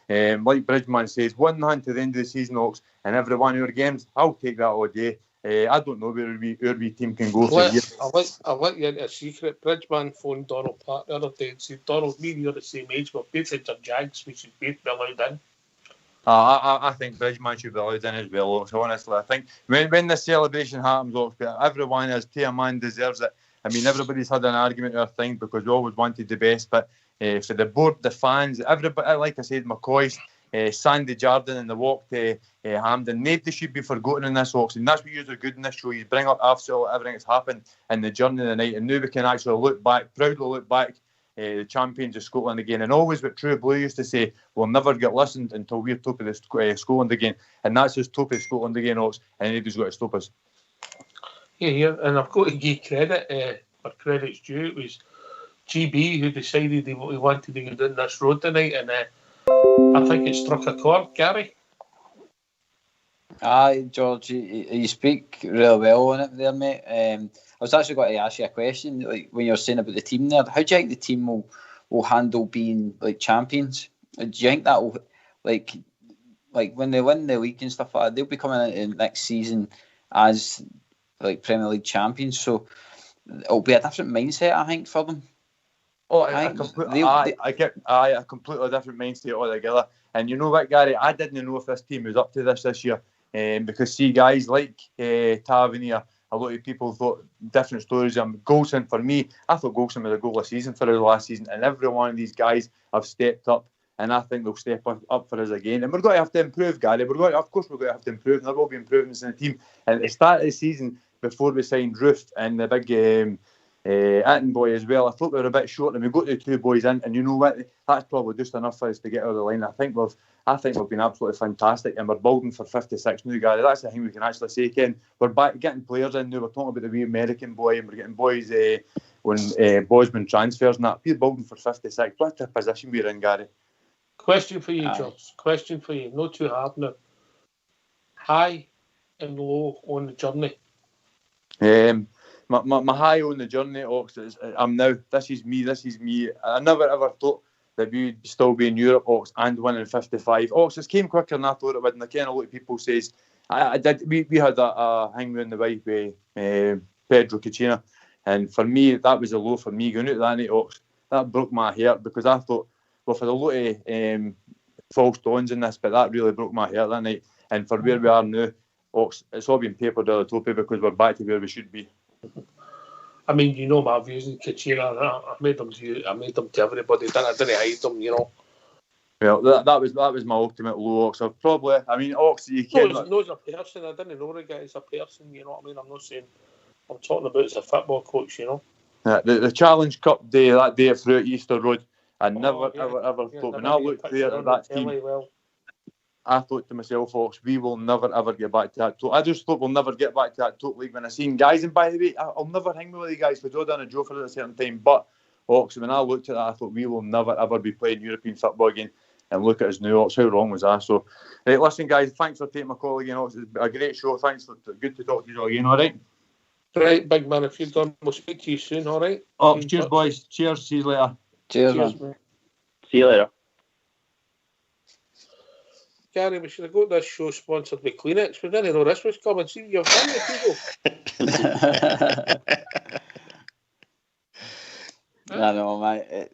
Like Bridgman says, 1-0 to the end of the season, Oaks, and every one of your games, I'll take that all day. I don't know where our team can go for years. I'll let you into a secret. Bridgman phoned Donald Park the other day and said, Donald, me and you're the same age, but both heads are Jags, we should both be allowed in. I think Bridgman should be allowed in as well, Oaks. Honestly, I think when the celebration happens, Oaks, everyone as to a man deserves it. I mean, everybody's had an argument or a thing because we always wanted the best, but for the board, the fans, everybody, like I said, McCoy, Sandy Jardine and the walk to Hampden, nobody should be forgotten in this, Oaks, and that's what you're good in this show. You bring up absolutely everything that's happened in the journey of the night, and now we can actually proudly look back, the champions of Scotland again, and always what True Blue used to say, we'll never get listened until we're top of the Scotland again, and that's just top of Scotland again, Oaks, and nobody's got to stop us. Yeah, and I've got to give credit where credit's due. It was GB who decided he wanted to go down this road tonight, and I think it struck a chord, Gary. Aye, George, you speak really well on it there, mate. I was actually going to ask you a question, like when you're saying about the team there. How do you think the team will handle being like champions? Do you think that will like when they win the league and stuff like that, they'll be coming in next season as like Premier League champions? So it'll be a different mindset, I think, for them. Oh, a completely different mindset altogether. And you know what, Gary? I didn't know if this team was up to this year. Because see, guys like Tavernier, a lot of people thought different stories. Goldson, for me, I thought Goldson was a goal of season for us last season, and every one of these guys have stepped up, and I think they'll step up for us again. And we're going to have to improve, Gary. Of course, we're going to have to improve, and there will be improvements in the team. And at the start of the season, before we signed Roof and the big Attenboy as well, I thought we were a bit short, and we got the two boys in, and you know what? That's probably just enough for us to get out of the line. I think we've been absolutely fantastic, and we're building for 56 now, Gary. That's the thing we can actually say, Ken. We're back getting players in now. We're talking about the wee American boy, and we're getting boys when Bosman transfers and that. We're building for 56. What a position we're in, Gary. Question for you, George. Question for you. Not too hard now. High and low on the journey. My high on the journey, Ox, is this is me. I never ever thought that we'd still be in Europe, Ox, and winning 55. Ox, it came quicker than I thought it would, and again, a lot of people says, we had a hang around the way with Pedro Caixinha, and for me, that was a low for me, going out that night, Ox. That broke my heart, because I thought, well, for a lot of false dawns in this, but that really broke my heart that night, and for where we are now, Ox, it's all been papered out of the top, because we're back to where we should be. I mean, you know my views on Caixinha. I made them to everybody. I didn't hide them, you know. Well, that was my ultimate low, Ox. So probably, I mean, Ox, you can. No, as a person, I didn't know the guy as a person. You know what I mean? I'm not saying. I'm talking about as a football coach. You know. Yeah, the Challenge Cup day, that day through Easter Road, I never ever thought. When I looked there at that team, I thought to myself, Ox, we will never ever get back to that. I just thought we'll never get back to that top league. When I seen guys, and by the way, I'll never hang with the guys because they've done a job for at a certain time. But Ox, when I looked at that, I thought we will never ever be playing European football again. And look at us now, Ox. How wrong was that? So, listen, guys, thanks for taking my call again, Ox. It's been a great show. Thanks good to talk to you again. All right. Right, big man. If you're done, we'll speak to you soon. All right. Oh, cheers, boys. Cheers. See you later. Cheers, man. See you later. Gary, we should have got this show sponsored by Kleenex. We didn't know this was coming. See, you've done the people. I know, mate.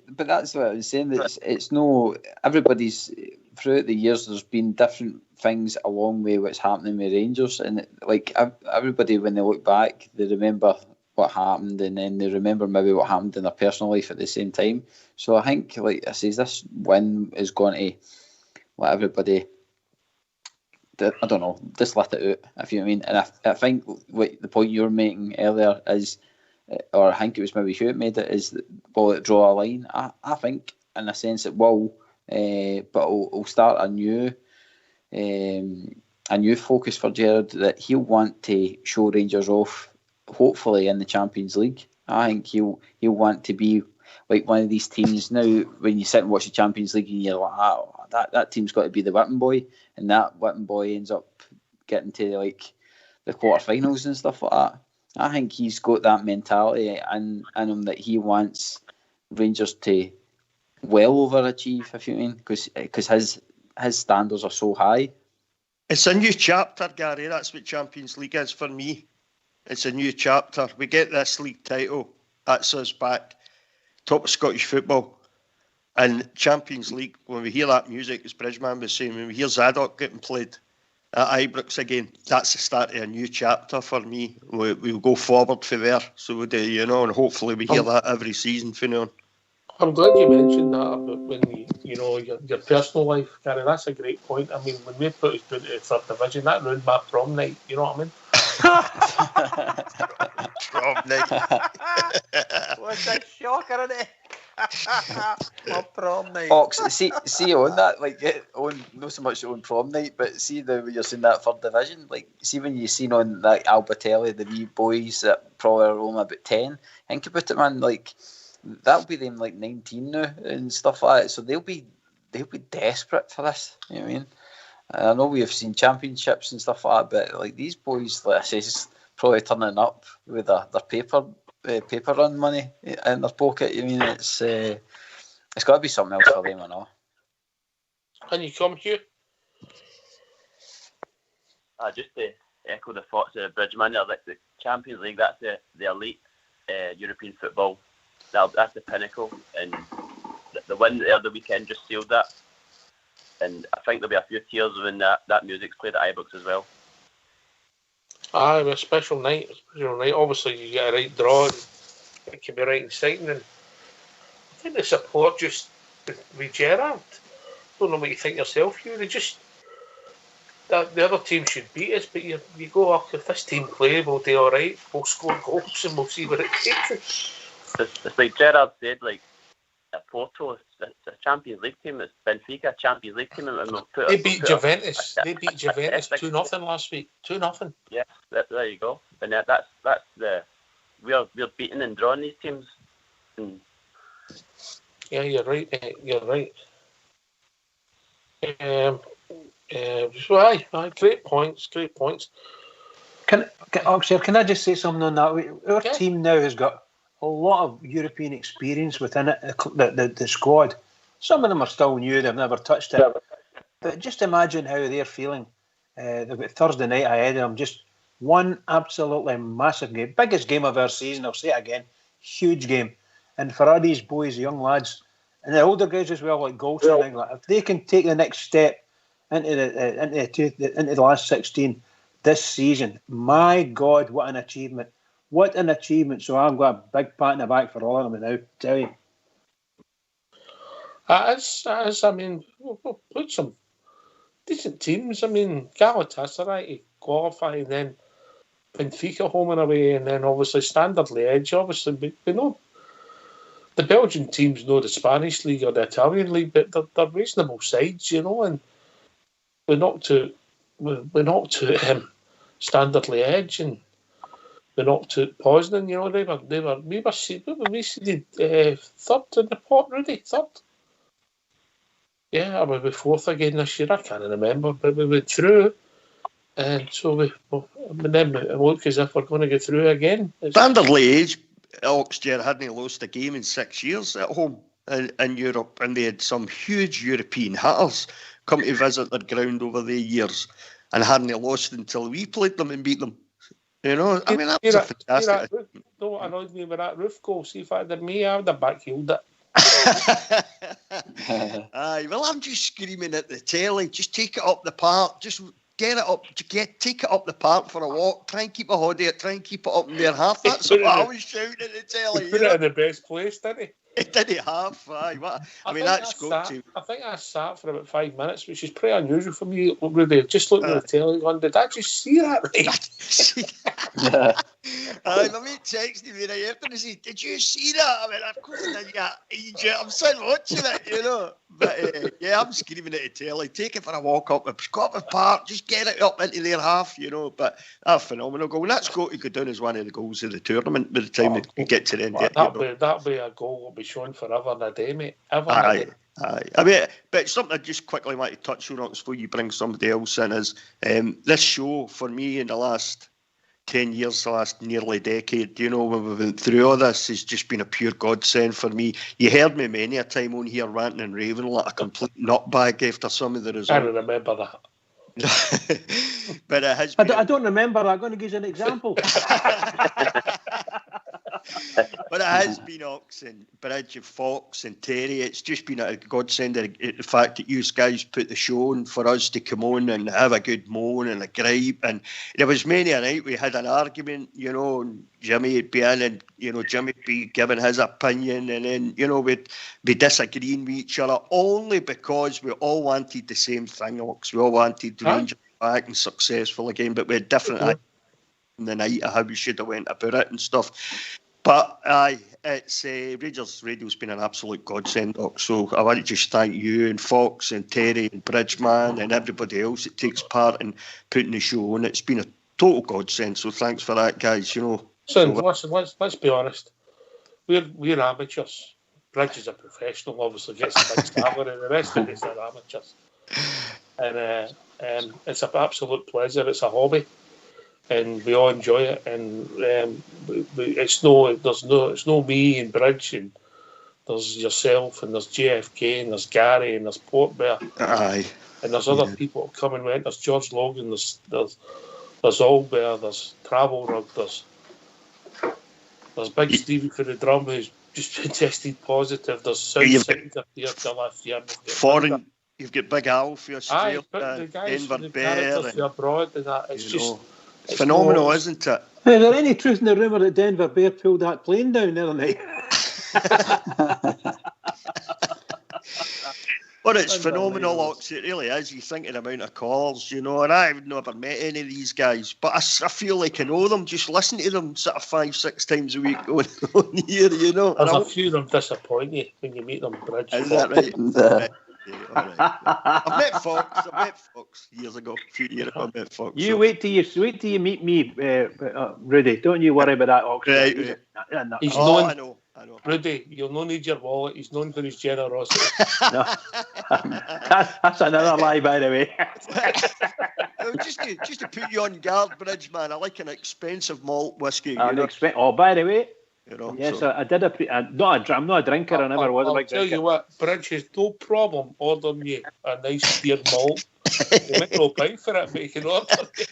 But that's what I was saying. That it's no. Everybody's throughout the years. There's been different things along with what's happening with Rangers, and like everybody, when they look back, they remember what happened, and then they remember maybe what happened in their personal life at the same time. So I think, like I says, this win is going to let everybody, I don't know, just let it out, if you know what I mean. And I think what the point you were making earlier is, or I think it was maybe Hugh made it, is that will it draw a line? I think in a sense it will, but it'll start a new focus for Gerrard, that he'll want to show Rangers off, hopefully in the Champions League. I think he'll want to be like one of these teams now. When you sit and watch the Champions League, and you're like, oh, that team's got to be the whipping boy, and that whipping boy ends up getting to like the quarterfinals and stuff like that. I think he's got that mentality in him, that he wants Rangers to well overachieve, if you mean, because his standards are so high. It's a new chapter, Gary. That's what Champions League is for me. It's a new chapter. We get this league title. That's us back. Top of Scottish football. And Champions League, when we hear that music, as Bridgeman was saying, when we hear Zadok getting played at Ibrox again, that's the start of a new chapter for me. We'll go forward from there. So we do, you know, and hopefully we hear that every season from now on. I'm glad you mentioned that about when your personal life, Gary. That's a great point. I mean, when we put us down to the third division, that ruined my prom night. You know what I mean? Prom night. What's a shocker, isn't it? My prom night. Ox, see on that, like on not so much on prom night, but see when you're seeing that third division, like see when you seen on that Albatelli, the wee boys that probably are only about 10. Think about it, man. Like that'll be them like 19 now and stuff like that. So they'll be desperate for this. You know what I mean? I know we have seen championships and stuff like that, but like these boys, like I say, is probably turning up with their paper run money in their pocket. You mean it's got to be something else for them, I know. Can you come here? Just to echo the thoughts of Bridgeman, like the Champions League, that's the elite European football. That's the pinnacle, and the win the other weekend just sealed that. And I think there'll be a few tears when that music's played at Ibrox as well. A special night. Obviously, you get a right draw, and it can be right exciting. And I think the support just with Gerrard. Don't know what you think yourself, Hugh. They just the other team should beat us, but you go up if this team play, we'll do all right. We'll score goals and we'll see where it takes us. It's like Gerrard said, like at Porto, it's a Champions League team. It's Benfica, Champions League team. And they beat Juventus. They beat Juventus 2-0 last week. 2-0. Yeah, there you go. And that's the we're beating and drawing these teams. And yeah, you're right. Mate. You're right. Great points. Can I just say something on that? Our team now has got a lot of European experience within it, the squad. Some of them are still new, they've never touched it. But just imagine how they're feeling. They've got Thursday night ahead of them. Just one absolutely massive game. Biggest game of our season, I'll say it again. Huge game. And for all these boys, young lads, and the older guys as well, like Goldson, if they can take the next step into the last 16 this season, my God, what an achievement. What an achievement. So I've got a big pat in the back for all of them now, tell you. I mean, we'll put some decent teams. I mean, Galatasaray to qualify, and then Benfica home and away, and then obviously Standard Liège. Obviously, we know the Belgian teams know the Spanish league or the Italian league, but they're reasonable sides, you know, and we knocked to Standard Liège, and we knocked to Poznan, you know, we seeded third in the pot, really, third. Yeah, we were fourth again this year, I can't remember, but we went through, and so it looked as if we're going to get through again. Standard Liège, Oxford hadn't lost a game in 6 years at home in Europe, and they had some huge European hitters come to visit their ground over the years and hadn't lost until we played them and beat them. You know, I mean, that was a fantastic... know what annoyed me with that roof goal? See, if I had me, I would have backheeled it. Aye, well, I'm just screaming at the telly. Just take it up the park. Just get it up. Take it up the park for a walk. Try and keep a holiday. Try and keep it up in their heart. That's what I was shouting at the telly. He put it in the best place, didn't he? It didn't have. Aye, what? I mean, that's got to. I think I sat for about 5 minutes, which is pretty unusual for me. Really, just looking at the telly, going, did I just see that? Aye, my mate texted me right after and said, "Did you see that?" I mean, of course I did. I'm sitting watching it, you know. But yeah, I'm screaming at the telly. Take it for a walk up the Scotland Park. Just get it up into their half, you know. But that's a phenomenal goal. And that's got to go down as one of the goals of the tournament by the time we get to the end. That'll be a goal will be shown forever and a day, mate. Aye. I mean, but something I just quickly want to touch on before you bring somebody else in is this show for me in the last 10 years, the last nearly decade, you know, when we went through all this, has just been a pure godsend for me. You heard me many a time on here ranting and raving like a complete nutbag after some of the results. I don't remember that. But it has been... I don't remember. I'm going to give you an example. But it has been Ox and Bridge and Fox and Terry. It's just been a godsend, the fact that you guys put the show on for us to come on and have a good moan and a gripe. And there was many a night we had an argument, you know, and Jimmy would be in and, you know, Jimmy would be giving his opinion, and then, you know, we'd be disagreeing with each other only because we all wanted the same thing, Ox. We all wanted Rangers back and successful again, but we had different ideas in the night of how we should have went about it and stuff. But it's Rangers Radio's been an absolute godsend, Doc. So I want to just thank you and Fox and Terry and Bridgeman and everybody else that takes part in putting the show on. It's been a total godsend. So thanks for that, guys. You know. Son, let's be honest. We're amateurs. Bridge is a professional, obviously gets a big salary, and the rest of us are amateurs. And it's an absolute pleasure. It's a hobby. And we all enjoy it, and it's no me and Bridge, and there's yourself, and there's JFK, and there's Gary, and there's Portbear, and there's other people coming in. There's George Logan, there's Allbear, there's Travel Rug, there's Big Stevie for the drum, who's just been tested positive. There's Southside up here till last year. Foreign, you've got Big Al for Australia, Denver Bear, and abroad, and that. It's just. It's phenomenal, isn't it? Is there any truth in the rumour that Denver Bear pulled that plane down the other night? Well, it's phenomenal, Ox. It really is. You think of the amount of calls, you know, and I've never met any of these guys, but I feel like I know them. Just listen to them sort of 5-6 times a week on here, you know. There's a few of them disappoint you when you meet them, Bridge. Is that right? Yeah, all right. I met Fox years ago. A few years ago, I met Fox. You wait till you meet me, Rudy. Don't you worry about that, Ox. Right. He's I know. Rudy, you'll no need your wallet. He's known for his generosity. No. That's another lie, by the way. just to put you on guard, Bridge, man. I like an expensive malt whiskey. By the way. You know, yes, so. I did. I'm not a drinker. I never was a big drinker. I'll tell you what, Bridge has no problem ordering you a nice beer malt. You might no pay for it, but you can order it.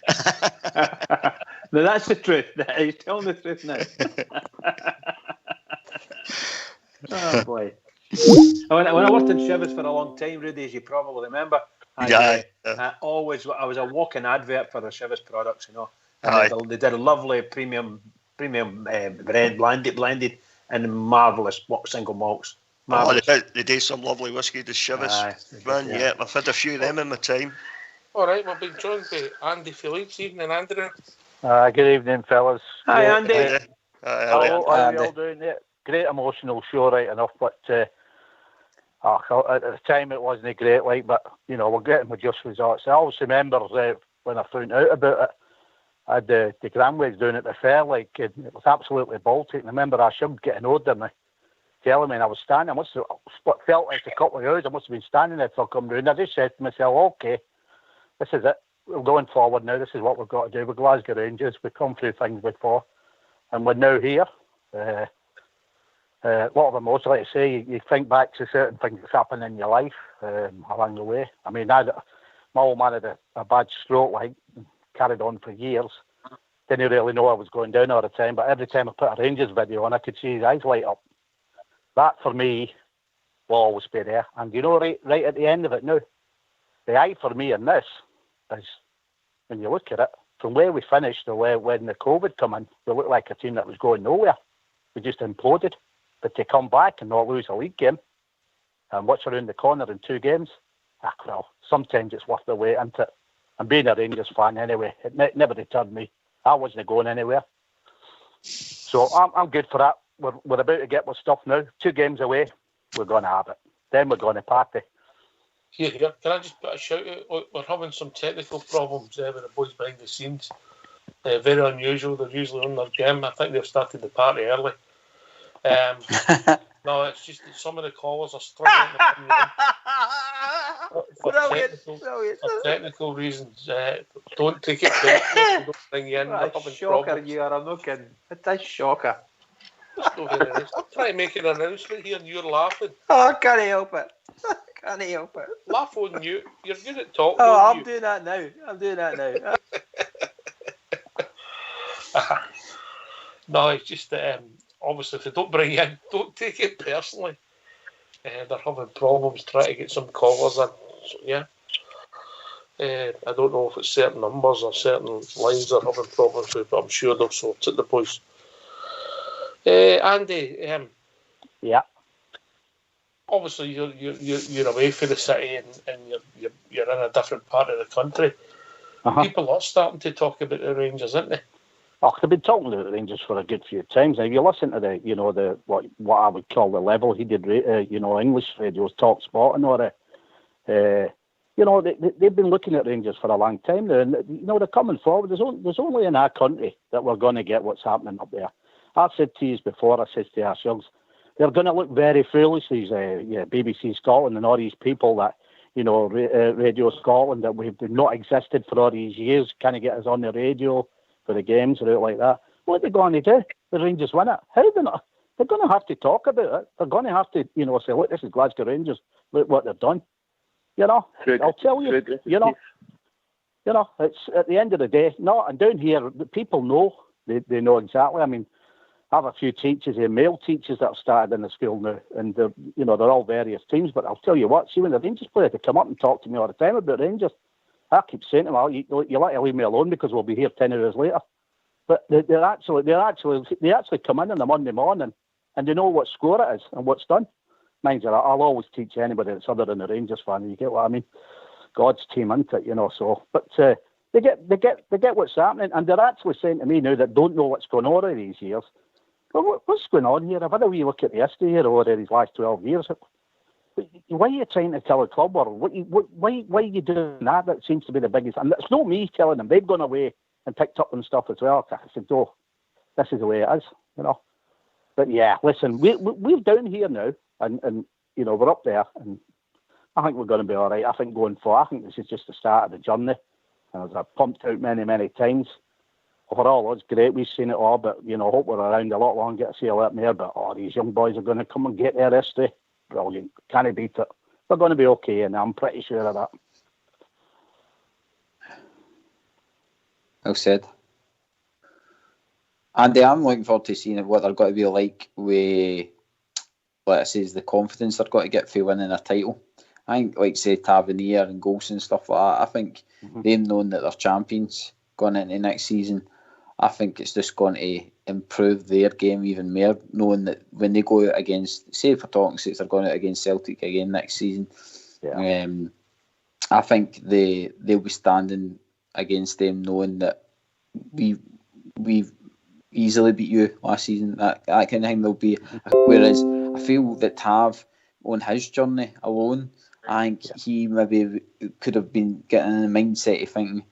No, that's the truth. He's telling the truth now. Oh boy! When I worked in Chivas for a long time, Rudy, as you probably remember, I was a walking advert for the Chivas products, you know. They did a lovely premium brand, blended, and marvellous single malts. They do some lovely whiskey, the Chivas. Man, I've had a few of them in my time. All right, we've been joined by Andy Phillips. Evening, Andrew. Good evening, fellas. Hi, Andy. How are you all doing? Yeah, great emotional show, right enough, but at the time it wasn't great, but you know, we're getting with just results. I always remember when I found out about it, I had the Gramways doing it at the fair, it was absolutely Baltic. And I remember I should get an order and telling me, and I was standing, felt like a couple of hours, I must have been standing there till I come round. I just said to myself, okay, this is it. We're going forward now. This is what we've got to do. We're Glasgow Rangers. We've come through things before, and we're now here. A lot of them also, like I say, you think back to certain things that's happened in your life along the way. I mean, my old man had a bad stroke, carried on for years. Didn't really know I was going down all the time, but every time I put a Rangers video on, I could see his eyes light up. That, for me, will always be there. And you know, right at the end of it now, the eye for me in this is, when you look at it, from where we finished to when the COVID come in, we looked like a team that was going nowhere. We just imploded. But to come back and not lose a league game, and what's around the corner in 2 games, well, sometimes it's worth the wait, isn't it? And being a Rangers fan anyway, it never deterred me. I wasn't going anywhere. So I'm good for that. We're about to get our stuff now. 2 games away, we're going to have it. Then we're going to party. Here. Can I just put a shout out? We're having some technical problems with the boys behind the scenes. Very unusual. They're usually on their game. I think they've started the party early. No, it's just that some of the callers are struggling to come in for technical reasons. Don't take it personally. Don't bring you in. What a shocker you are. I'm not kidding. It's a shocker. I'm trying to make an announcement here and you're laughing. Oh, I can't help it. Laugh on you. You're good at talking. Oh, I'm doing that now. No, it's just that obviously if they don't bring you in, don't take it personally. They're having problems trying to get some callers in. So, yeah. I don't know if it's certain numbers or certain lines they're having problems with, but I'm sure they'll sort it, the boys. Andy, yeah. Obviously you're away from the city and you're in a different part of the country. People are starting to talk about the Rangers, aren't they? Oh, they've been talking about the Rangers for a good few times. Now, if you listen to the what I would call the level he did, English radios, Talk Sport and all that. They've been looking at Rangers for a long time now, and they're coming forward. There's only in our country that we're going to get what's happening up there. I've said to you before, I said to our youngs, they're going to look very foolish, these BBC Scotland and all these people that, Radio Scotland, that we've not existed for all these years, can't get us on the radio for the games or out like that. What are they going to do? The Rangers win it. How are they not? They're going to have to talk about it. They're going to have to, say, look, this is Glasgow Rangers. Look what they've done. I'll tell you, it's at the end of the day. No, and down here, the people know. They know exactly. I mean, I have a few teachers here, male teachers that have started in the school now, and they're all various teams. But I'll tell you what, see, when the Rangers players, they come up and talk to me all the time about Rangers, I keep saying to them, you like to leave me alone because we'll be here 10 hours later. But they actually come in on the Monday morning and they know what score it is and what's done. Mind you, I'll always teach anybody that's other than a Rangers fan. You get what I mean? God's team, isn't it? So, but they get what's happening, and they're actually saying to me now that don't know what's going on over these years. Well, what's going on here? I've had a wee look at the history here over these last 12 years. Why are you trying to tell a club, or why are you doing that? That seems to be the biggest. And it's not me telling them. They've gone away and picked up on stuff as well. I said, oh, this is the way it is, But yeah, listen, we're down here now, and we're up there, and I think we're going to be all right. I think going forward, I think this is just the start of the journey. And as I've pumped out many, many times, overall, it's great. We've seen it all, but, hope we're around a lot longer to see a lot more. But, these young boys are going to come and get their history. Brilliant. Can't beat it. They're going to be okay, and I'm pretty sure of that. Well said. Andy, I'm looking forward to seeing what they're going to be like with, let's say, the confidence they're going to get for winning a title. I think, like, say, Tavernier and Golson and stuff like that, I think them knowing that they're champions going into next season, I think it's just going to improve their game even more, knowing that when they go out against, say for talking sake, they're going out against Celtic again next season. Yeah. I think they'll be standing against them knowing that we've easily beat you last season. That kind of thing they'll be. Whereas I feel that Tav on his journey alone, I think he maybe could have been getting in the mindset of thinking,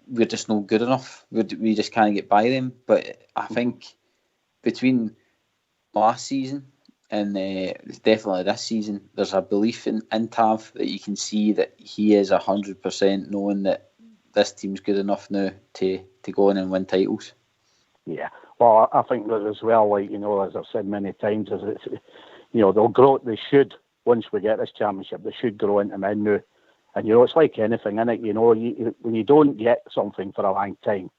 we're just not good enough. We just can't get by them. But I think between last season and definitely this season, there's a belief in Tav that you can see that he is 100% knowing that this team's good enough now to go in and win titles. Yeah, well, I think that as well, like, as I've said many times, is it's, they'll grow. They should, once we get this championship, they should grow into men now. And, it's like anything, innit? When you don't get something for a long time,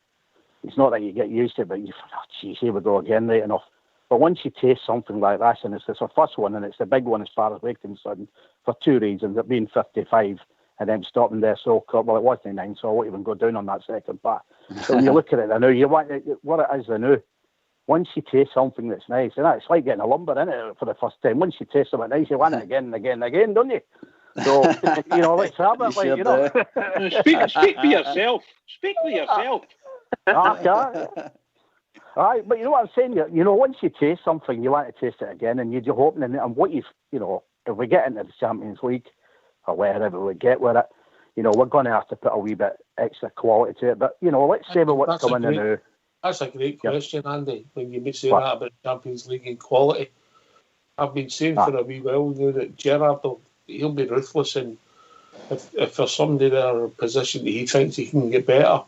it's not that you get used to it, but you think, here we go again, right enough. But once you taste something like this, and it's our first one, and it's the big one as far as we're concerned, for two reasons, it being 55 and then stopping there so quick. Well, it was 99, so I won't even go down on that second part. So when you look at it, I know you want what it is, I know. Once you taste something that's nice, and it's like getting a lumber in it for the first time. Once you taste something nice, you want it again and again and again, don't you? So, let's have it, Speak for yourself. Speak for yourself. Right, but you know what I'm saying? Once you taste something, you want to taste it again, and you're hoping, and what if we get into the Champions League, or wherever we get with it, we're going to have to put a wee bit extra quality to it. But, let's say what's coming in now. That's a great question, Andy, when you say that about Champions League and quality. I've been saying for a wee while now that Gerrard he'll be ruthless, and if there's somebody there in a position that he thinks he can get better,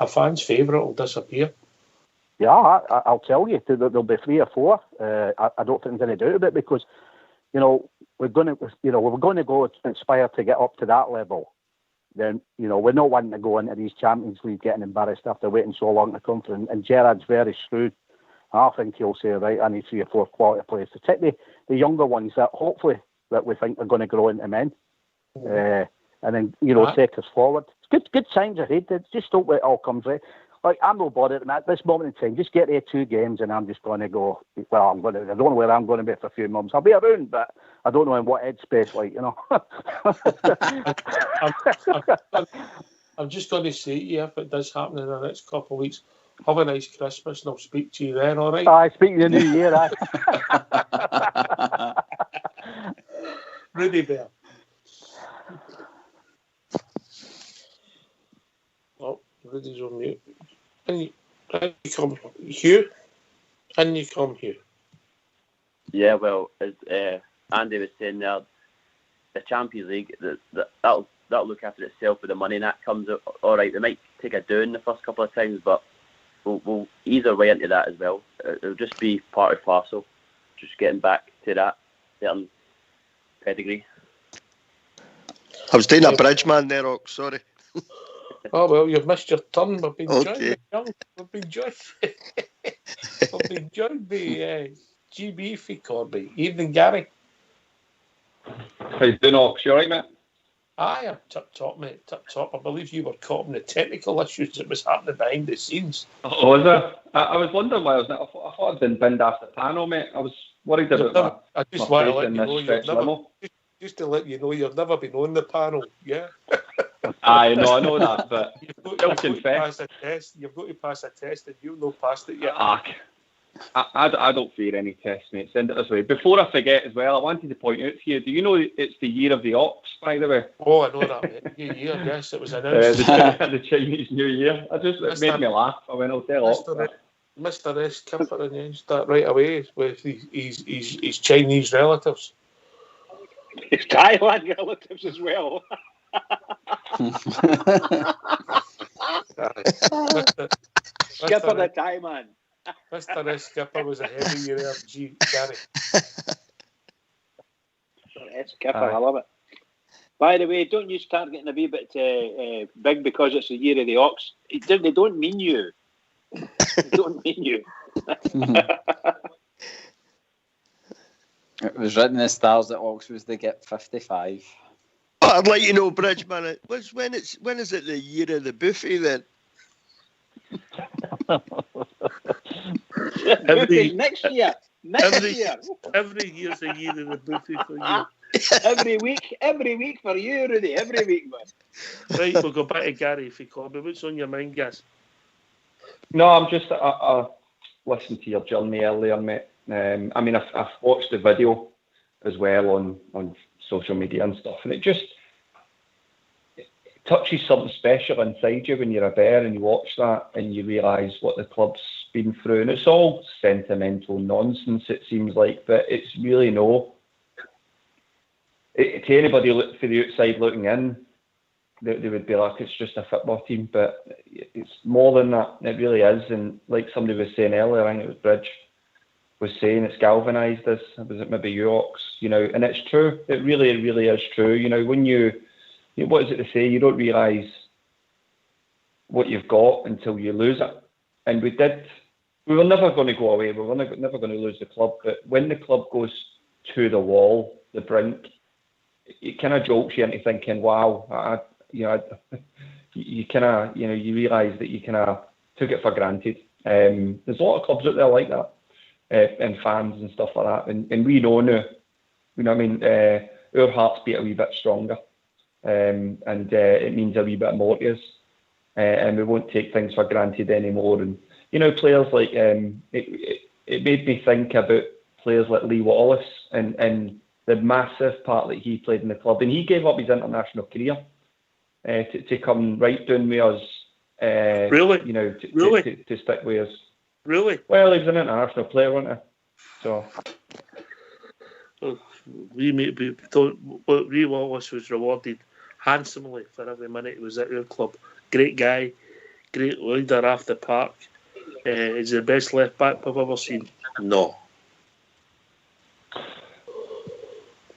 a fan's favourite will disappear. Yeah, I'll tell you, there'll be 3 or 4. I don't think there's any doubt about it, because we're going to go aspire to get up to that level. Then we're not wanting to go into these Champions League getting embarrassed after waiting so long to come through. And Gerrard's very shrewd. I think he'll say, right, I need 3 or 4 quality players, particularly the younger ones that hopefully that we think are going to grow into men, and then take us forward. It's good signs ahead. Just hope it all comes right. Like, I'm not bothered at this moment in time. Just get there 2 games, and I'm just going to go. Well, I don't know where I'm going to be for a few months. I'll be around, but I don't know in what headspace. I'm just going to say to you, if it does happen in the next couple of weeks, have a nice Christmas, and I'll speak to you then. All right? I speak to you New Year. Rudy Bear. Oh, Rudy's on mute. And you come, Hugh? And you come, Hugh? Yeah, well, as Andy was saying there, the Champions League, that'll look after itself with the money, and that comes out all right. They might take a down the first couple of times, but we'll ease our way into that as well. It'll just be part of parcel, just getting back to that certain pedigree. I was doing a bridge man there, Ox, sorry. Oh, well, you've missed your turn. We've been joined by GB for Corby. Evening, Gary. How you doing, Ox? You all right, mate? Aye, I'm tip-top, mate, tip-top. I believe you were caught in the technical issues that was happening behind the scenes. Oh, was it? I was wondering why I thought I'd been binned off the panel, mate. I was worried about I just want to let you know just to let you know you've never been on the panel, yeah? I know that, but you've got to pass a test. You've got to pass a test, and you've not passed it yet. I don't fear any test, mate. Send it this way. Before I forget as well, I wanted to point out to you, do you know it's the year of the Ox, by the way? Oh, I know that, mate. New year, yes, it was announced. The Chinese New Year. It made me laugh. I went, I'll tell Ox. Mr. S. Kipper announced that right away with his Chinese relatives. His Thailand relatives as well. Skipper the Thai man. Mr. S. Skipper was a heavy year FG, Gary. Skipper, I love it. By the way, don't you start getting a wee bit big because it's the year of the Ox. They don't mean you. They don't mean you. It was written in the stars that Ox was to get 55. I'd like to know, Bridgeman, when is it the year of the buffet then? Next year. Every year's a year of the buffet for you. every week for you, Rudy. Every week, man. Right, we'll go back to Gary if he called me. What's on your mind, Gaz? No, I'm just I listened to your journey earlier, mate. I mean, I've watched the video as well on social media and stuff, and it touches something special inside you when you're a bear and you watch that and you realise what the club's been through. And it's all sentimental nonsense, it seems like, but it's really no. To anybody from the outside looking in, they would be like, it's just a football team, but it's more than that. It really is. And like somebody was saying earlier, I think it was Bridge, was saying it's galvanised us. Was it maybe you, Ox? And it's true. It really, really is true. When what is it to say? You don't realise what you've got until you lose it. And we did. We were never going to go away. We were never going to lose the club. But when the club goes to the wall, the brink, it kind of jolts you into thinking, wow, you realise that you kind of took it for granted. There's a lot of clubs out there like that, and fans and stuff like that. And we know now, our hearts beat a wee bit stronger. And it means a wee bit more to us, and we won't take things for granted anymore. And players like it made me think about players like Lee Wallace and the massive part that he played in the club, and he gave up his international career to come right down with us. Really? To stick with us. Really? Well, he was an international player, wasn't he? So. Lee Wallace was rewarded handsomely for every minute he was at our club. Great guy, great leader off the park. Is the best left back I've ever seen? No.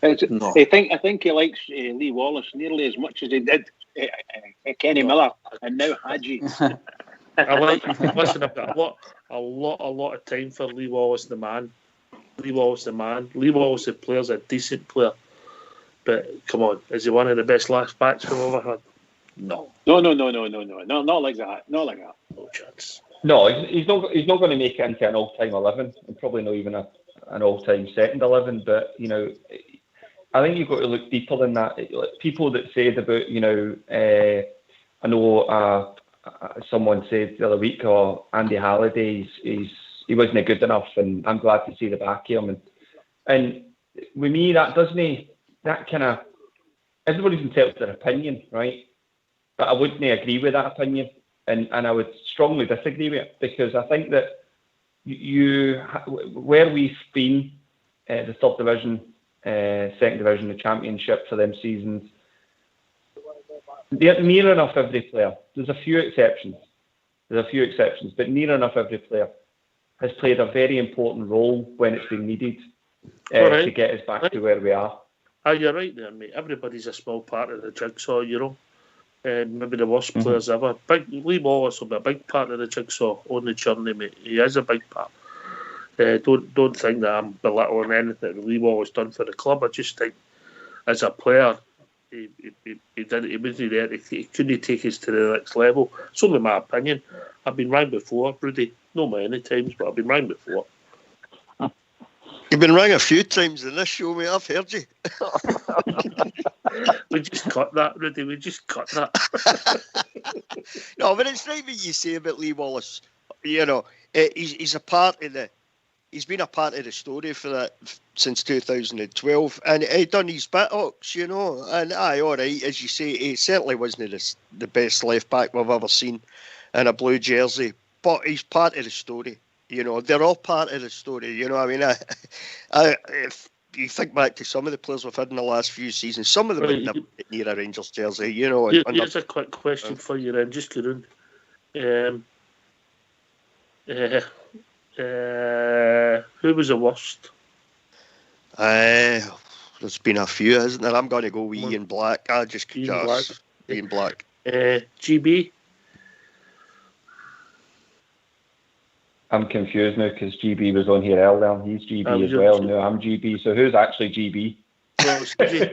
No. I think he likes Lee Wallace nearly as much as he did Kenny Miller and now Hadji. Listen, I've got a lot of time for Lee Wallace the man. Lee Wallace the player's a decent player. But come on, is he one of the best left backs we've ever had? No. No. Not like that. Not like that. No chance. No, he's not going to make it into an all-time 11, and probably not even an all-time second 11. But I think you've got to look deeper than that. People that said about, I know someone said the other week, Andy Halliday, he wasn't good enough, and I'm glad to see the back of him. And with me, that kind of, everybody's entitled to their opinion, right? But I wouldn't agree with that opinion, and I would strongly disagree with it, because I think that where we've been, the third division, second division, the championship for them seasons, they're near enough every player. There's a few exceptions, but near enough every player has played a very important role when it's been needed to get us back to where we are. You're right there, mate. Everybody's a small part of the jigsaw, maybe the worst players ever. Lee Wallace will be a big part of the jigsaw on the journey, mate. He is a big part. Don't think that I'm belittling anything Lee Wallace done for the club. I just think, as a player, he wasn't there. He couldn't take us to the next level. It's only my opinion. I've been wrong before, Rudy. Not many times, but I've been wrong before. You've been wrong a few times in this show, mate. I've heard you. We just cut that, Rudy. We just cut that. No, but it's right what you say about Lee Wallace. He's a part of the. He's been a part of the story for that since 2012, and he done his bit, and all right, as you say, he certainly wasn't the best left back we've ever seen in a blue jersey, but he's part of the story. They're all part of the story. If you think back to some of the players we've had in the last few seasons, some of them wouldn't have been near a Rangers jersey. Here's a quick question for you, then, just to run. Who was the worst? There's been a few, hasn't there? I'm going to go with Ian Black. Ian Black. GB. I'm confused now because GB was on here earlier. He's GB as well. No, I'm GB. So who's actually GB? Well, it's easy.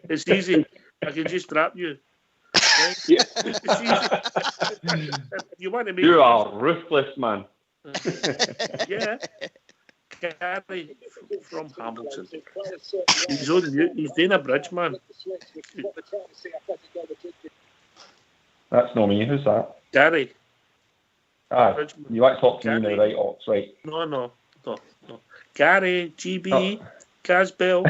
It's easy. I can just rap you. Yeah. You want to make? You are ruthless, man. Yeah. Gary from Hamilton. He's on mute. He's doing a bridge, man. That's not me. Who's that? Gary. You want to talk to me now, right, Ox? Right. No. Gary, GB, Casbell.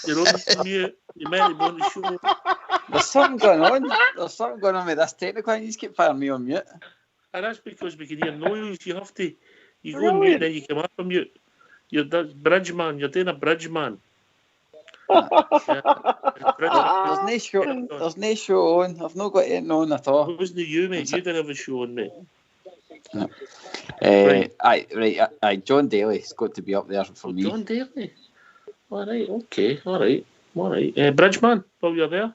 You're on mute. You might be on the show. There's something going on with this technical. You just keep firing me on mute. And that's because we can hear noise. You go on mute, then you come up on mute. You're the bridge man. You're doing a bridge man. There's no show on. I've not got anything on at all. It wasn't you, mate. You didn't have a show on, mate. No. Right. John Daly's got to be up there for me. John Daly. All right. Okay. All right. Bridgeman, while you're there.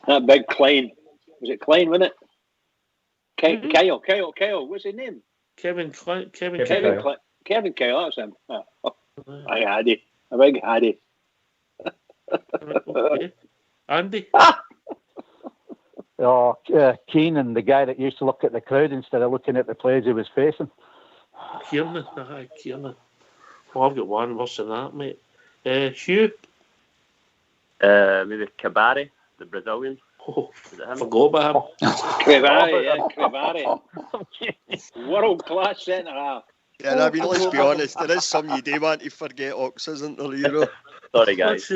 That big Klein. Was it Klein, wasn't it? Kyle. What's his name? Kevin Kyle. Kevin Kyle, that's him. Haddy. A big Haddy. Okay. Andy? Keenan, the guy that used to look at the crowd instead of looking at the players he was facing. Kiernan. Kiernan. Well, I've got one worse than that, mate. Hugh? Maybe Kabari, the Brazilian. Oh, forgot about him. Kabari. World class centre half. Yeah, let's be honest, there is some you do want to forget, Ox, isn't there, Sorry, guys.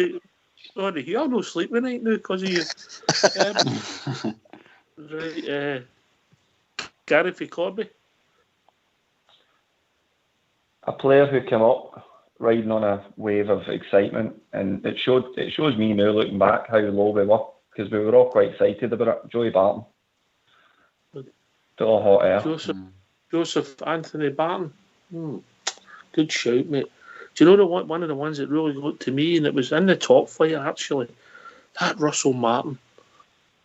Sorry, you all no sleep tonight now because of you. Right, Gary for Corby. A player who came up riding on a wave of excitement, and it shows me now looking back how low we were, because we were all quite excited about it. Joey Barton, still a hot air. Joseph Anthony Barton, good shout, mate. Do you know one of the ones that really got to me, and it was in the top flight actually? That Russell Martin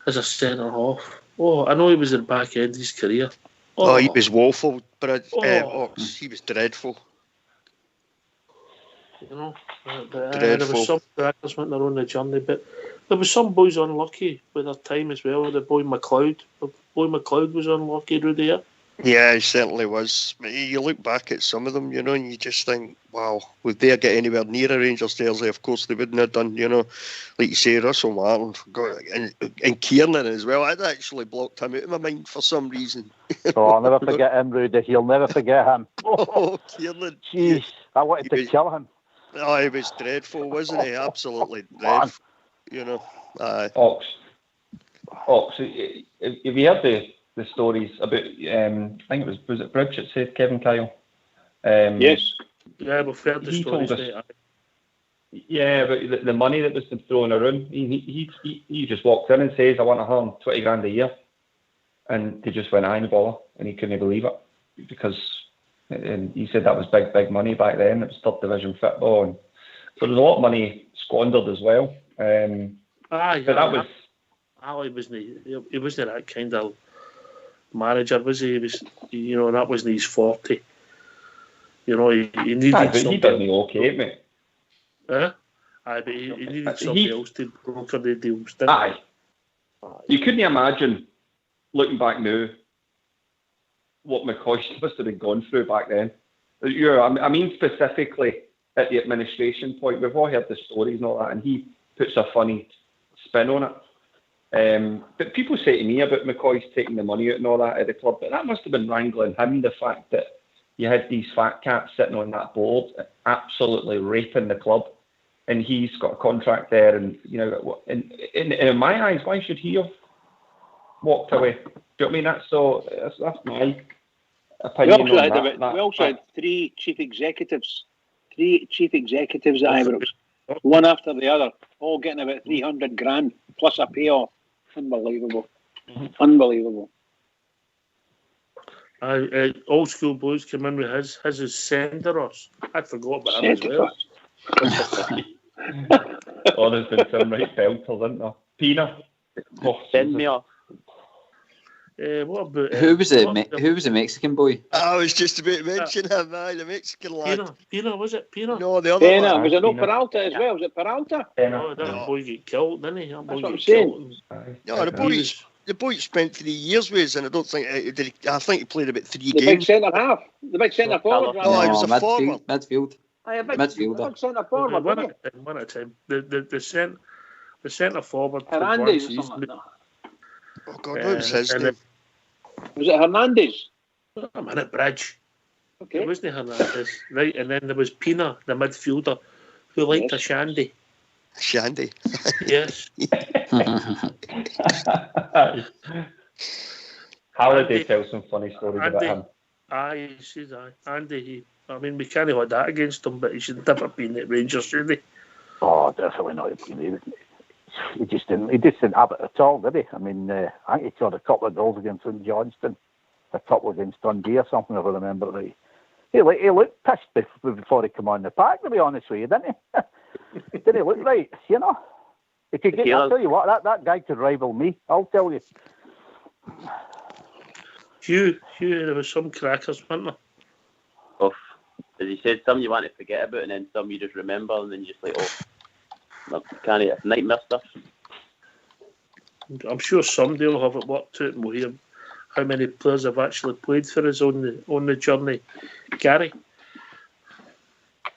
as a centre half. Oh, I know he was at the back end of his career. Oh, he was woeful, but he was dreadful. You know, there was some crackers went their own journey, but there was some boys unlucky with their time as well. The boy McLeod was unlucky, Rudy. Yeah, he certainly was. You look back at some of them, you know, and you just think, wow, would they get anywhere near a Rangers jersey? Of course they wouldn't have done, you know. Like you say, Russell Martin, and Kiernan as well. I'd actually blocked him out of my mind for some reason. Oh, I'll never forget him, Rudy. You'll never forget him. Oh, Kiernan. Jeez, I wanted to kill him. Oh, he was dreadful, wasn't he? Absolutely dreadful. You know. Ox, have you heard the stories about, I think it was it Bridge that said Kevin Kyle? Yes. Yeah, we've heard the stories. Yeah, but the money that was thrown around, he just walked in and says, I want to earn 20 grand a year. And they just went, I ain't bother. And he couldn't believe it. Because he said that was big money back then. It was third division football. And so there's a lot of money squandered as well. But that was... Ali he wasn't that kind of manager, was he? He was, you know, that wasn't his 40. You know, he needed something. He done okay, mate. But he needed somebody else to broker the deals, didn't he? You couldn't imagine, looking back now, what McCoy must have been going through back then. I mean, specifically at the administration point, we've all heard the stories and all that, and he puts a funny spin on it. But people say to me about McCoy's taking the money out and all that at the club, but that must have been wrangling him, the fact that you had these fat cats sitting on that board absolutely raping the club, and he's got a contract there, and you know, in my eyes, why should he have walked away? Do you know what I mean? That's my opinion. We also had three chief executives at Ibrox, one after the other, all getting about 300 grand plus a payoff. Unbelievable. Unbelievable. Old school boys came in with his is Senderos. I'd forgot about him as well. Oh, there's been some right belters, isn't there? Pina. Send me off. What about who was the Mexican boy? I was just about to mention him, the Mexican lad. Pina, was it Pina? No, the other one. Was it no Peralta as well? Was it Peralta? No, that boy get killed, didn't he? That's what I'm saying. No, the boy spent 3 years with us, and I don't think I think he played about 3 games. The big centre half, the big centre forward. No, he was a forward. Midfield. Big centre forward. One at a time. The centre forward. Hernandez or something like that. Oh God, what was his name? Was it Hernandez? A minute, Bridge. Okay. It wasn't Hernandez, right? And then there was Pina, the midfielder, who liked a shandy. Shandy. Yes. Halliday tells some funny stories about him. Aye, he says aye. Andy, we can't hold that against him, but he should never been at Rangers, should he? Oh, definitely not. He just didn't have it at all, did he? I think he scored a couple of goals against St Johnstone, a couple against Dundee or something, if I remember right. He looked pissed before he came on the park, to be honest with you, didn't he? Didn't he look right, you know? He could get, I'll tell you what, that guy could rival me, I'll tell you. Hugh, there was some crackers, weren't there? Oh, as he said, some you want to forget about, and then some you just remember, and then you just like, can't eat nightmare stuff. I'm sure someday will have it worked out, and we'll hear how many players have actually played for us on the journey. Gary?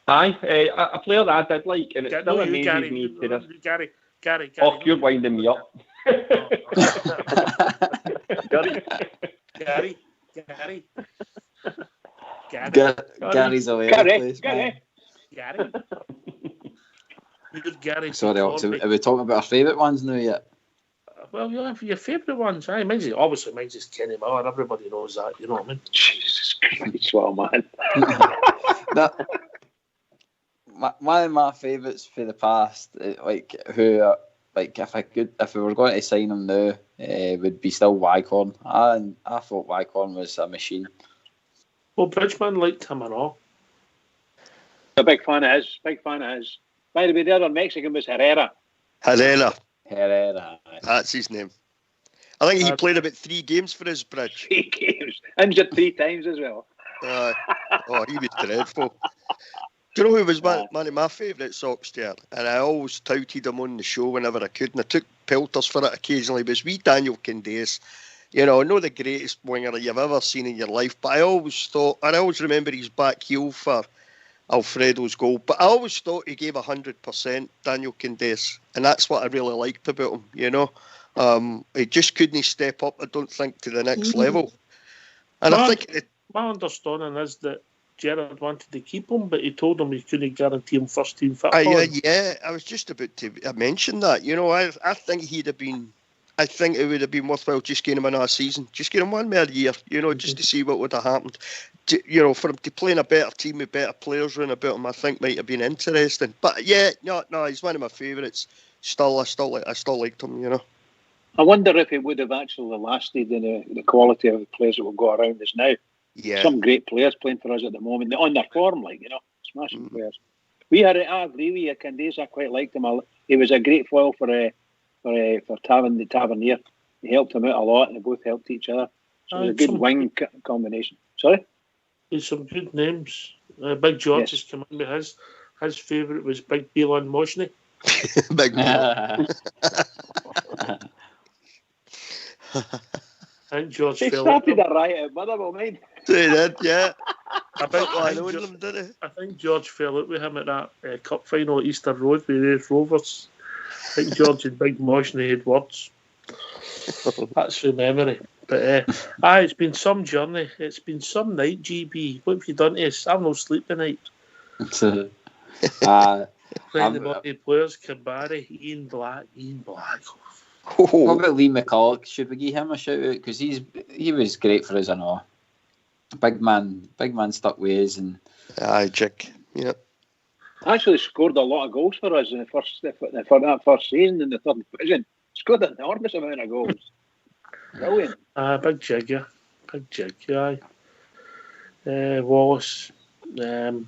Aye, a player that I did like, and it still amazes me to this. Gary. Oh, you're winding me up. Gary. Gary's away. Gary. Gary. Sorry, are we talking about our favourite ones now yet? Well, you have your favourite ones. Mine's is Kenny Miller. Everybody knows that. You know what I mean? Jesus Christ, well, man. one of my favourites for the past, if we were going to sign him now, would be still Wycorn. I thought Wycorn was a machine. Well, Bridgman liked him and all. A big fan of his. By the way, the other Mexican was Herrera. Herrera. That's his name. I think he played about 3 games for his Bridge. 3 games. Injured 3 times as well. He was dreadful. Do you know who was one of my favourites, Oxtair? And I always touted him on the show whenever I could, and I took pelters for it occasionally, was wee Daniel Candeias. Not the greatest winger you've ever seen in your life, but I always remember his back heel for Alfredo's goal. But I always thought he gave 100%, Daniel Candeias, and that's what I really liked about him, he just couldn't step up, I don't think, to the next level. And I think... My understanding is that Gerrard wanted to keep him, but he told him he couldn't guarantee him first team football. I was just about to mention that. I think he'd have been... I think it would have been worthwhile just getting him another season. Just get him one more year, just to see what would have happened. For him to play in a better team with better players around about him, I think might have been interesting. But no, he's one of my favourites. I still liked him, I wonder if it would have actually lasted in the quality of the players that will go around us now. Yeah. Some great players playing for us at the moment, on their form, smashing players. I agree with you, Candeias, I quite liked him. He was a great foil for the Tavernier. He helped him out a lot, and they both helped each other. So it was a good wing combination. Sorry? There's some good names. Big George has come in with his favourite was Big Belan Moshney. Big Belan. I think George they fell started a riot at Motherwell, mate. They did, yeah. I think George fell out with him at that cup final at Easter Road with the Rovers. I think George and Big Moshney had words. That's from memory. But it's been some journey. It's been some night, GB. What have you done to us? I've no sleep tonight. Playing the body players, Kabari, Ian Black. What about Lee McCulloch? Should we give him a shout out? Because he was great for us and all. Big man stuck with us and Chick. Yeah. Actually scored a lot of goals for us in the for that first season in the third division. Scored an enormous amount of goals. Brilliant. Big jig, yeah. Wallace. You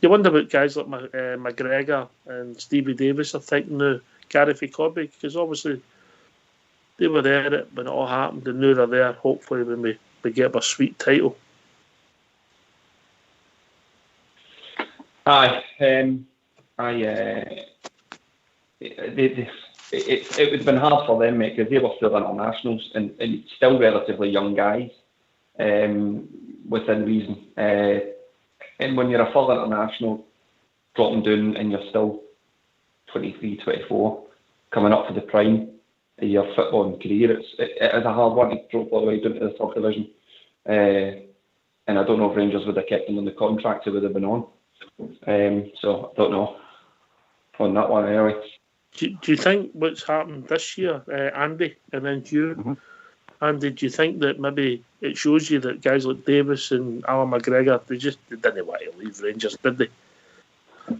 wonder about guys like McGregor and Stevie Davis are thinking now, Gary Corby, because obviously they were there when it all happened, and now they're there, hopefully, when we get our sweet title. It would have been hard for them, mate, because they were still internationals and still relatively young guys, within reason. And when you're a full international, dropping down and you're still 23, 24, coming up for the prime of your footballing career, it is a hard one to drop all the way down to the third division. And I don't know if Rangers would have kept him on the contract he would have been on. So I don't know on that one anyway. Do you think what's happened this year, Andy, and then you, Mm-hmm. Andy, do you think that maybe it shows you that guys like Davis and Alan McGregor, they didn't want to leave Rangers, did they?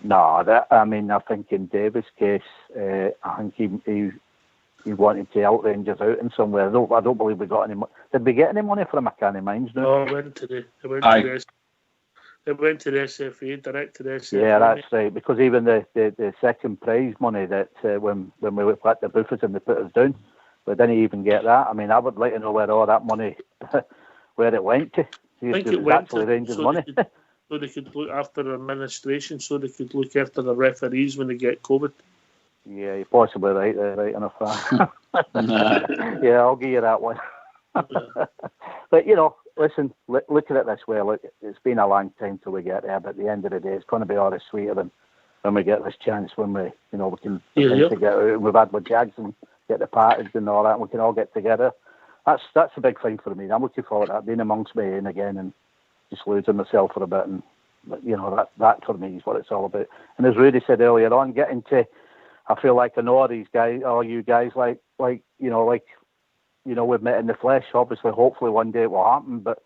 No, I think in Davis' case, I think he wanted to out Rangers out in somewhere. I don't believe we got any money. Did we get any money from him? I can't mind now. No, it went to the SFA, direct to the SFA. Yeah, that's right. Because even the second prize money that when we were at the Buffers and they put us down, we didn't even get that. I mean, I would like to know where all that money, where it went to. I think it went to Rangers so money. So they could look after the administration, so they could look after the referees when they get COVID. Yeah, you're possibly right there, right enough. Yeah, I'll give you that one. But listen, look at it this way. Look, it's been a long time till we get there, but at the end of the day, it's going to be all the sweeter than when we get this chance when we can to get out. And we've had with Jags and get the parties and all that, and we can all get together. That's a big thing for me. I'm looking forward to that, being amongst me and again and just losing myself for a bit. And that for me is what it's all about. And as Rudy said earlier on, getting to, I feel like I know all these guys, all you guys, like we've met in the flesh. Obviously, hopefully one day it will happen. But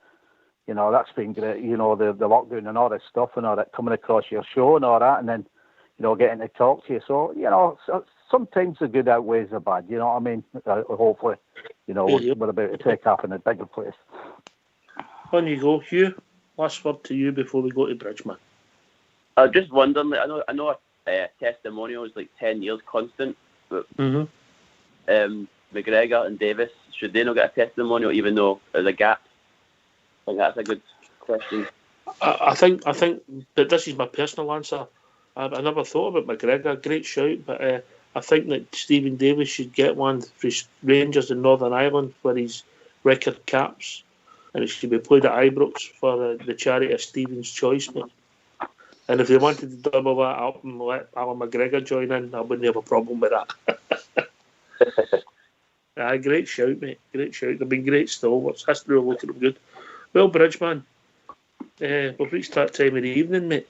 that's been great. The lockdown and all this stuff and all that, coming across your show and all that, and then, getting to talk to you. So, sometimes the good outweighs the bad, you know what I mean? Hopefully, we're about to take off in a bigger place. On you go, Hugh. Last word to you before we go to Bridgeman. I just wondering, I know testimonial is like 10 years constant, but McGregor and Davis, should they not get a testimonial even though there's a gap? I think that's a good question. I think that this is my personal answer. I never thought about McGregor, great shout, but I think that Stephen Davis should get one for Rangers in Northern Ireland for his record caps, and it should be played at Ibrox for the charity of Stephen's choice, mate. And if they wanted to double that up and let Alan McGregor join in, I wouldn't have a problem with that. Great shout, mate. Great shout. They've been great stalwarts. History will look at them good. Well, Bridgeman, we've reached that time of the evening, mate.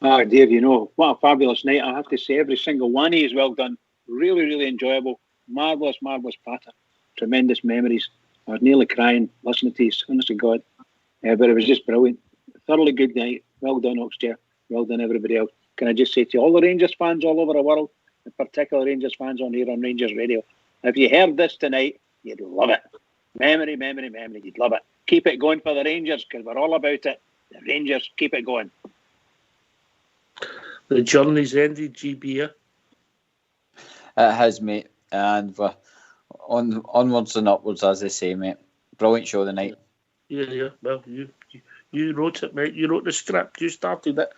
Dave, what a fabulous night. I have to say, every single one of you is well done. Really, really enjoyable. Marvellous patter. Tremendous memories. I was nearly crying listening to you, honest to God. But it was just brilliant. Thoroughly good night. Well done, Oxchair. Well done, everybody else. Can I just say to all the Rangers fans all over the world, in particular Rangers fans on here on Rangers Radio, if you heard this tonight, you'd love it. Memory, you'd love it. Keep it going for the Rangers, because we're all about it. The Rangers, keep it going. The journey's ended, GB. It has, mate. And we're onwards and upwards, as they say, mate. Brilliant show tonight. Yeah. Well, you wrote it, mate. You wrote the script. You started it.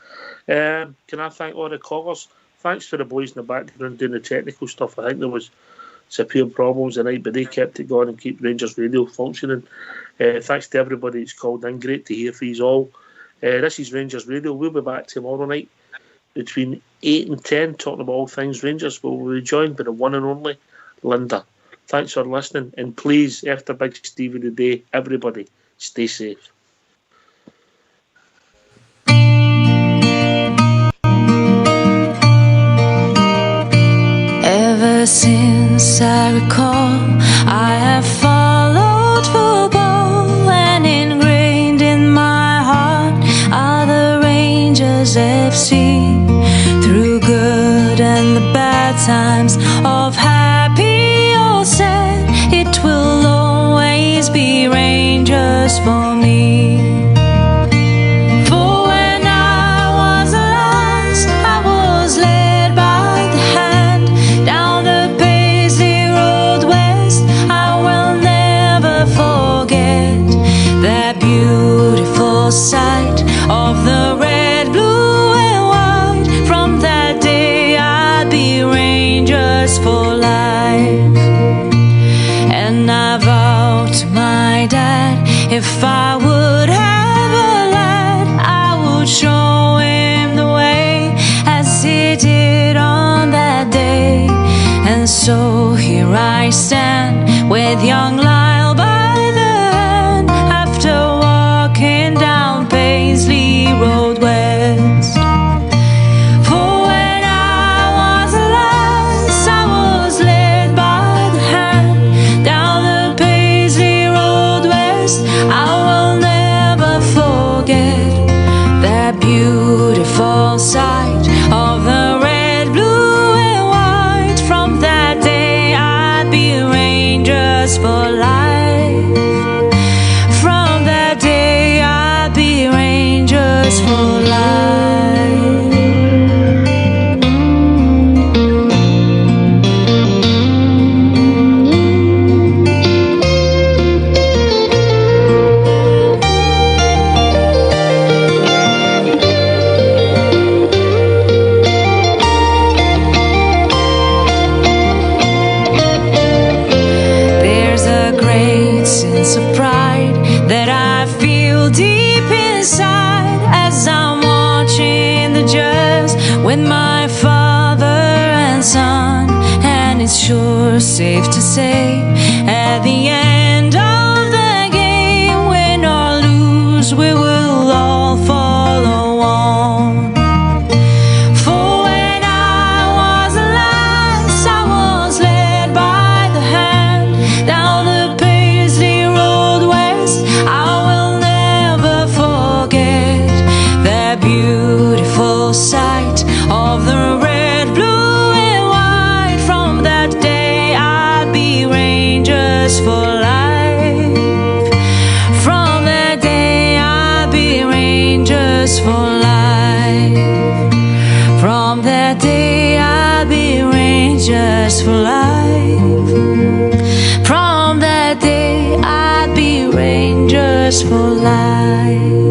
Can I thank all the callers? Thanks for the boys in the background doing the technical stuff. I think there was severe problems tonight, but they kept it going and keep Rangers Radio functioning. Thanks to everybody that's called in. Great to hear from you all. This is Rangers Radio. We'll be back tomorrow night between 8 and 10 talking about all things Rangers. We'll be joined by the one and only Linda. Thanks for listening, and please, after Big Steve of the day, everybody stay safe. Ever since I recall, I have followed football, and ingrained in my heart are the Rangers FC. Through good and the bad times, of happy or sad, it will always be Rangers for me. For when I was lost, I was led by the hand down the Paisley Road West. I will never forget that beautiful sight of the red, blue and white. From that day I'd be Rangers for life. And I vowed to my dad, if I would have a lad, I would show him the way, as he did on that day. And so here I stand with young Lyle by the hand, after walking down Paisley Road West. For when I was lost, I was led by the hand down the Paisley Road West. I will never forget that beautiful sight of the red, blue and white. From that day I'd be Rangers for life. From that day I'd be Rangers for life. There's a great sense of pride that I feel deep inside as I'm watching the Jazz with my father and son. And it's sure safe to say, at the end of the game, win or lose, we will all follow on. For when I was lost, I was led by the hand down the Paisley Road West. I will never for life. From that day I'd be Rangers for life.